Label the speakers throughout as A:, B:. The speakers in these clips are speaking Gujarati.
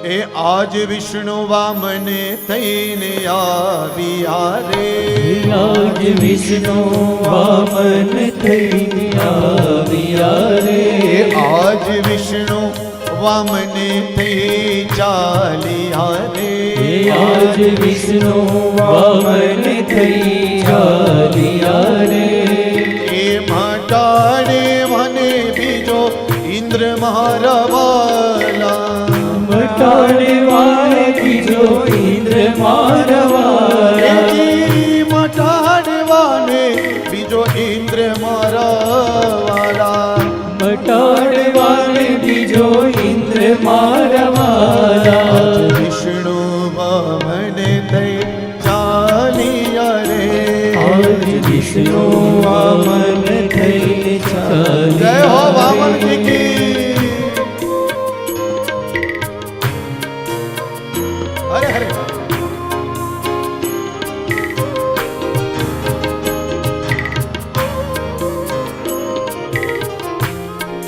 A: એ આજ વિષ્ણુ વામને થઈને આવ્યા રે,
B: આજ વિષ્ણુ વામન થઈને આવ્યા રે,
A: આજ વિષ્ણુ વામને થઈ ચાલ્યા રે,
B: આજ વિષ્ણુ વામન થઈ ચાલ્યા રે,
A: એ મટાડે મને બીજો ઇન્દ્ર મારા વાલા,
B: મટાડે વાલે બીજો ઇન્દ્ર મારા વાલા,
A: મટાડવાને બીજો ઇન્દ્ર મારા વાલા,
B: મટાડવાને બીજો ઇન્દ્ર મારા વાલા,
A: વિષ્ણુ વામન થઈ ચાલ્યા રે,
B: આજ વિષ્ણુ વામન થઈને ચાલ્યા.
A: જય હો વામન કી. હરે હરે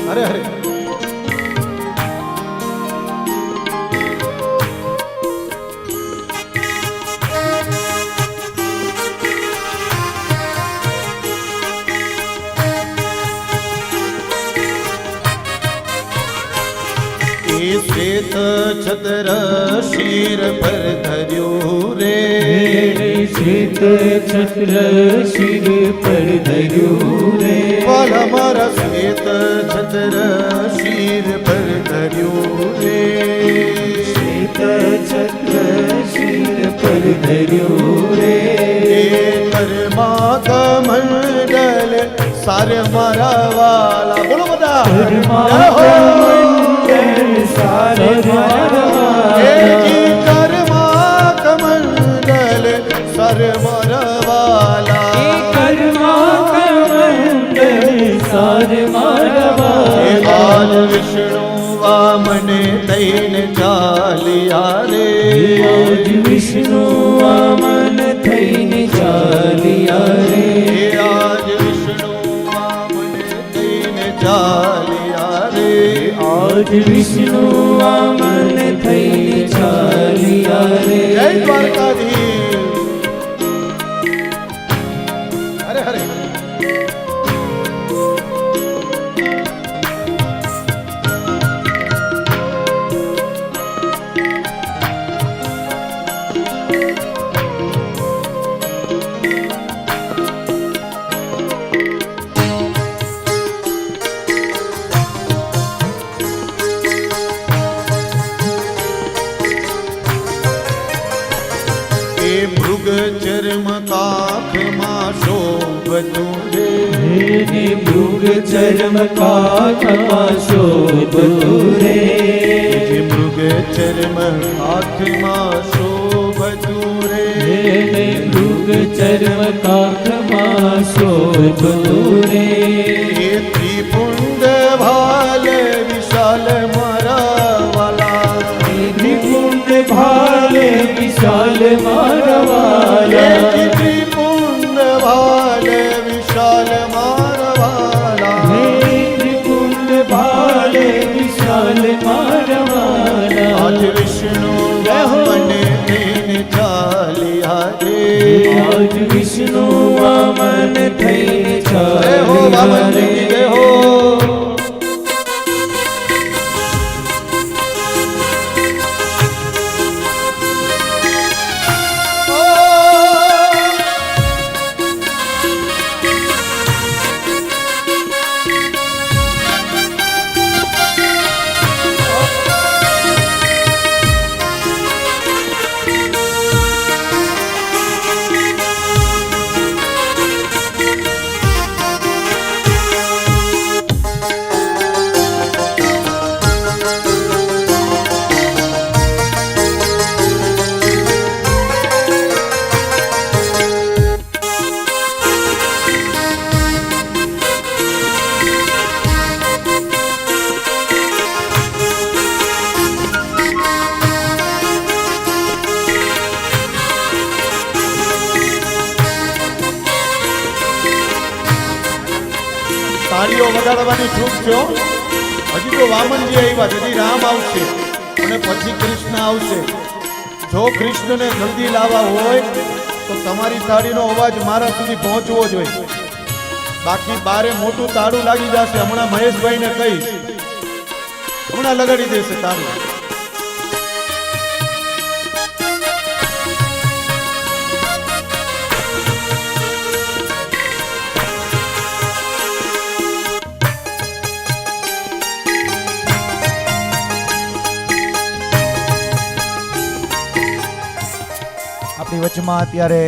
A: હરે હરે. શ્વેત છત્ર શિર પર ધર્યું રે,
B: શ્વેત છત્ર શિર પર ધર્યું રે,
A: વાલા મારા શ્વેત છત્ર શિર પર ધર્યું રે,
B: શ્વેત છત્ર શિર પર ધર્યું રે,
A: કર્મા કમંડલ સારે મારા વાલા. બોલો બધા
B: સારે મારા
A: કર્મા કમંડલ સર મારા વાલા,
B: કર્મા કમંડલ સારે મારા વાલા,
A: આજ વિષ્ણુ વામને થઈને ચાલ્યા રે,
B: આજ વિષ્ણુ વામન થઈને ચાલ્યા રે,
A: આજ વિષ્ણુ વામને થઈને ચાલ્યા રે,
B: આજ વિષ્ણુ વામન થઈને ચાલ્યા રે.
A: જય દ્વારકાધીશ. હરે હરે. મૃગ ચર્મ કાખમાં શોભતું રે,
B: મૃગ ચર્મ કાખમાં શોભતું રે,
A: મૃગ ચર્મ કાખમાં શોભતું રે,
B: મૃગ ચર્મ કાખમાં શોભતું રે,
A: ત્રિપુંડ ભાલ વિશાલ મારા વાલા,
B: ત્રિપુંડ ભાલ વિશાલ મારા વાલા,
A: ત્રિપુંડ ભાલ વિશાલ મારા વાલા,
B: ત્રિપુંડ ભાલ વિશાલ મારા વાલા,
A: આજ વિષ્ણુ વામન થઈને ચાલ્યા રે,
B: આજ વિષ્ણુ વામન થઈને
A: જય હો વામન
B: ચાલ્યા રે.
A: કી જય હો. તાળીઓ વગાડવાની છૂટ છો. હજી તો વામનજી આવ્યા, હજી રામ આવશે. અને પછી કૃષ્ણ આવશે. જો કૃષ્ણને જલ્દી લાવવા હોય તો તમારી તાળીનો અવાજ મારા સુધી પહોંચવો જોઈએ. બાકી બારે મોટું તાળું લાગી જશે. હમણાં મહેશભાઈને કહીશ, હમણાં લગાડી દેશે તાળું.
C: આપણી વચમાં અત્યારે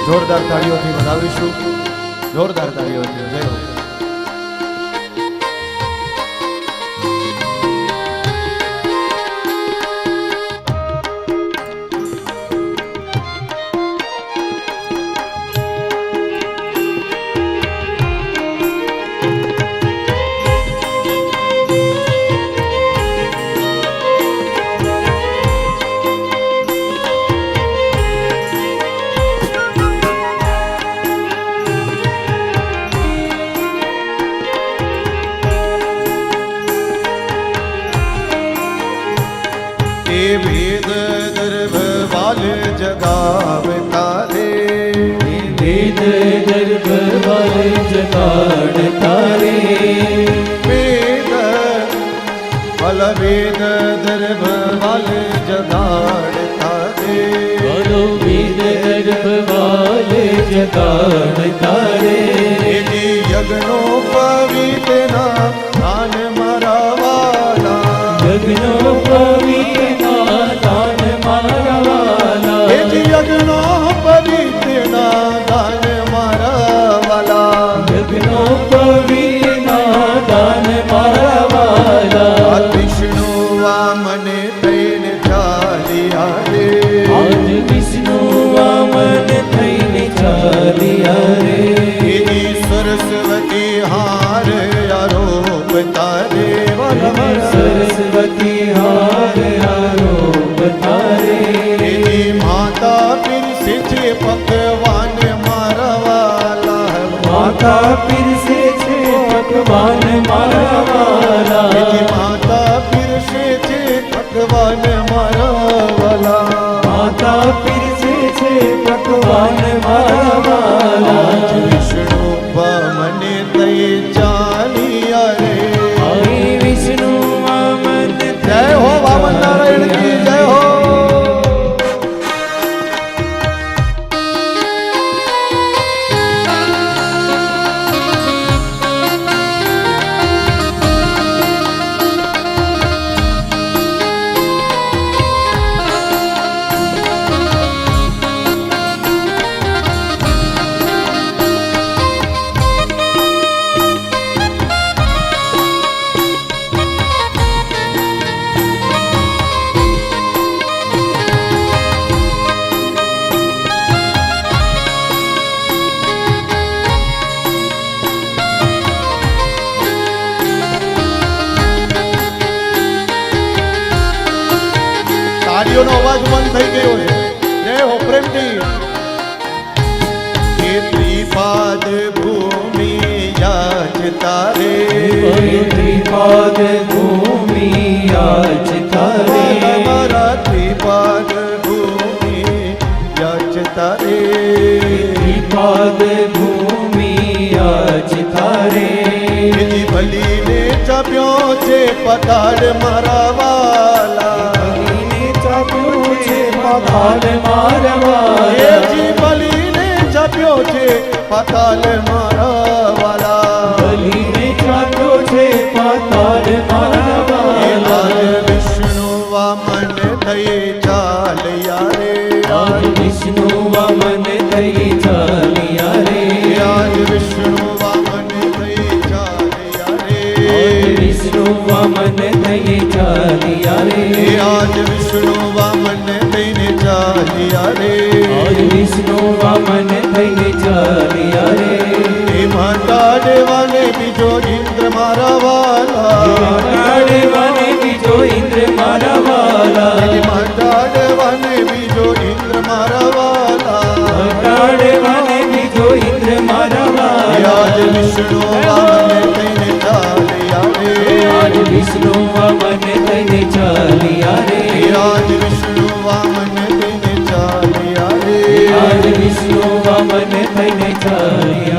A: જોરદાર તાળીઓથી વધાવીશું. જોરદાર તાળીઓથી જય હો. વેદ દર્ભ વાલ જગાવતા રે.
B: વેદ દર્ભ વાલ જગાડતા રે.
A: વેદ દર્ભ વાલ જગાડતા રે.
B: બોલો વેદ દર્ભ વાલ જગાડતા રે.
A: યજ્ઞો પવિત્રના દાન મારા વાલા.
B: યજ્ઞો પવિત્રના દાન મારા વાલા.
A: યજ્ઞો પવિત્રના દાન મારા વાલા.
B: યજ્ઞો પવિત્રના દાન મારા વાલા.
A: વિષ્ણુ વામન થઈને ચાલ્યા રે.
B: આજ વિષ્ણુ વામન થઈને ચાલ્યા રે.
A: સરસ્વતી હાર આરોપતા રે.
B: સરસ્વતી હાર આરોપતા રે.
A: માતા પીરસે છે પકવાન મારા વાલા.
B: માતા પીરસે છે પકવાન મારા વાલા.
A: માતા પીરસે છે પકવાન મારા વાલા.
B: માતા પીરસે છે પકવાન મારા વાલા.
A: વિષ્ણુ મને તઈ ચાલિયા રે.
B: હરિ વિષ્ણુ વામન
A: જય હો વામન નારાયણ કી જય હો. તાળીઓનો અવાજ બંધ થઈ ગયો છે. જય હો પ્રેમથી. હે ત્રિપાદ ભૂમિ યાચતા રે.
B: ત્રિપાદ ભૂમિ યાચતા રે.
A: મારા ત્રિપાદ ભૂમિ યાચતા રે.
B: ત્રિપાદ ભૂમિ યાચતા રે.
A: ભલીને ચાપ્યો છે પતાડ મારા વાલા.
B: ચાપ્યો છે પાતાલ મારવા
A: એ જી બલીને જપ્યો છે પાતાલ મારા વાલા
B: બલીને ચાટ્યો છે પાતાલ મારવા
A: એ આજ વિષ્ણુ વામન થઈ ચાલ્યા રે
B: આજ વિષ્ણુ વામન થઈ ચાલ્યા રે
A: આજ વિષ્ણુ વામન થઈ ચાલ્યા રે
B: વિષ્ણુ વામન થઈ ચાલ્યા રે
A: આજ વિષ્ણુ વામન થઈને ચાલ્યા રે
B: આજ વિષ્ણુ વામન થઈને ચાલ્યા રે
A: એ માતા દેવાને બીજો ઇન્દ્ર મારા વાલા
B: કાળવાને બીજો ઇન્દ્ર મારા વાલા
A: એ માતા દેવાને બીજો ઇન્દ્ર મારા વાલા
B: કાળવાને બીજો ઇન્દ્ર મારા વાલા
A: આજ વિષ્ણુ વામન થઈને ચાલ્યા રે
B: આજ વિષ્ણુ વામન થઈને ચાલ્યા રે
A: આજ વિષ્ણુ વામન થઈને ચાલ્યા રે
B: આજ વિષ્ણુ વામન થઈને ચાલ્યા